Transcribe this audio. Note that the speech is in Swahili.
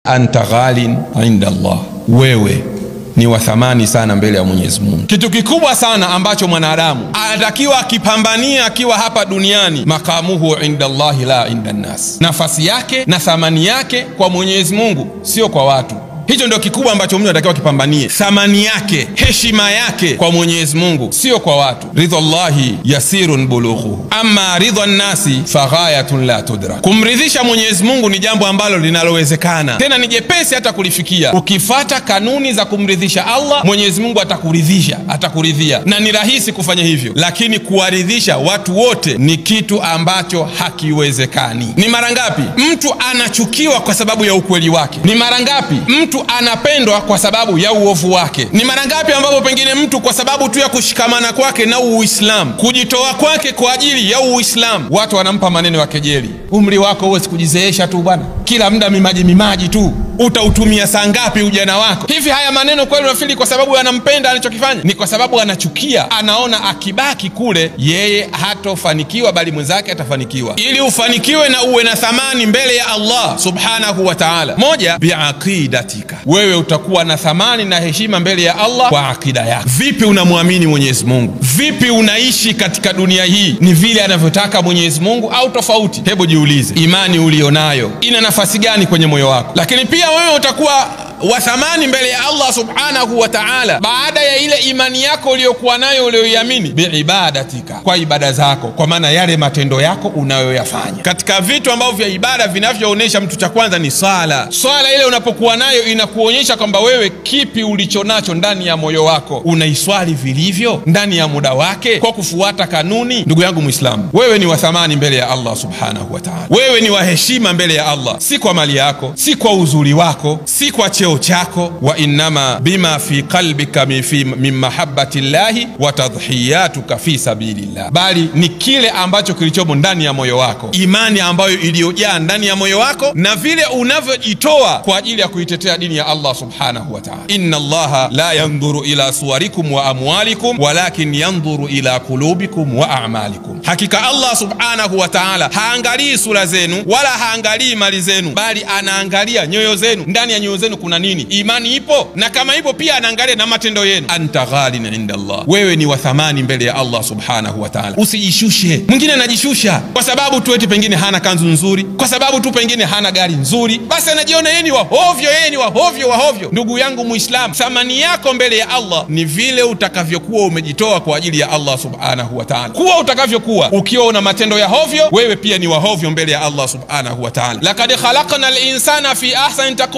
anta ghalin inda Allah, wewe ni wa thamani sana mbele ya Mwenyezi Mungu. Kitu kikubwa sana ambacho mwanadamu anatakiwa akipambania akiwa hapa duniani, makamuhu inda Allah la inda nas, nafasi yake na thamani yake kwa Mwenyezi Mungu, sio kwa watu. Hicho ndio kikubwa ambacho mtu anatakiwa kipambanie, thamani yake, heshima yake kwa Mwenyezi Mungu, sio kwa watu. Ridhallahi yasirun bulughu, amma ridhan nasi faghayatun la tudrak. Kumridhisha Mwenyezi Mungu ni jambo ambalo linalowezekana, tena ni jepesi hata kulifikia. Ukifata kanuni za kumridhisha Allah, Mwenyezi Mungu atakuridhia, na ni rahisi kufanya hivyo. Lakini kuwaridhisha watu wote ni kitu ambacho hakiwezekani. Ni mara ngapi mtu anachukiwa kwa sababu ya ukweli wake? Ni mara ngapi mtu anapendwa kwa sababu ya uovu wake? Ni mara ngapi ambapo pengine mtu kwa sababu tu ya kushikamana kwake na Uislamu, kujitoa kwake kwa ajili ya Uislamu, watu wanampa maneno ya kejeli. Umri wako huwezi kujizeesha tu bwana, kila muda mimaji tu, utautumia saa ngapi ujana wako? Hivi haya maneno kweli unafili kwa sababu anampenda anachokifanya? Ni kwa sababu anachukia, anaona akibaki kule yeye hatofanikiwa bali mwenzake atafanikiwa. Ili ufanikiwe na uwe na thamani mbele ya Allah subhanahu wa ta'ala, moja, biaqidatika, wewe utakuwa na thamani na heshima mbele ya Allah kwa akida yako. Vipi unamwamini Mwenyezi Mungu? Vipi unaishi katika dunia hii? Ni vile anavyotaka Mwenyezi Mungu au tofauti? Hebu jiulize, imani ulionayo ina nafasi gani kwenye moyo wako? Lakini pia wewe utakuwa wa thamani mbele ya Allah subhanahu wa ta'ala baada ya ile imani yako uliyokuwa nayo uliyoiamini, biibadatika, kwa ibada zako, kwa maana yale matendo yako unayoyafanya. Katika vitu ambavyo vya ibada vinavyoonesha mtu, cha kwanza ni sala. Swala ile unapokuwa nayo inakuonyesha kwamba wewe kipi ulichonacho ndani ya moyo wako, unaiswali vilivyo ndani ya muda wake kwa kufuata kanuni. Ndugu yangu Muislamu, wewe ni wa thamani mbele ya Allah subhanahu wa ta'ala, wewe ni wa heshima mbele ya Allah, si kwa mali yako, si kwa uzuri wako, si kwa cheo chako. Wa innama bima fi qalbika min mahabbati llahi wa tadhhiyatuka fi sabilillah, bali ni kile ambacho kilichomo ndani ya moyo wako, imani ambayo iliyojaa ndani ya moyo wako, na vile unavyojitoa kwa ajili ya kuitetea dini ya Allah subhanahu wa ta'ala. Inna Allaha la yanzuru ila suwarikum wa amwalikum walakin yanzuru ila qulubikum wa a'malikum, hakika Allah subhanahu wa ta'ala haangalii sura zenu wala haangalii mali zenu, bali anaangalia nyoyo zenu. Ndani ya nyoyo zenu kuna nini? Imani ipo? Na kama ipo pia anaangalia na matendo yenu. Anta ghalin inda Allah, wewe ni wa thamani mbele ya Allah subhanahu wa ta'ala. Usijishushe. Mwingine anajishusha kwa sababu tu eti pengine hana kanzu nzuri, kwa sababu tu pengine hana gari nzuri, basi anajiona yeye ni wa hovyo. Ndugu yangu Muislamu, thamani yako mbele ya Allah ni vile utakavyokuwa umejitoa kwa ajili ya Allah subhanahu wa ta'ala. Kuwa utakavyokuwa ukiwa una matendo ya hovyo, wewe pia ni wa hovyo mbele ya Allah subhanahu wa ta'ala. Laqad khalaqnal insana fi ahsani taqwim.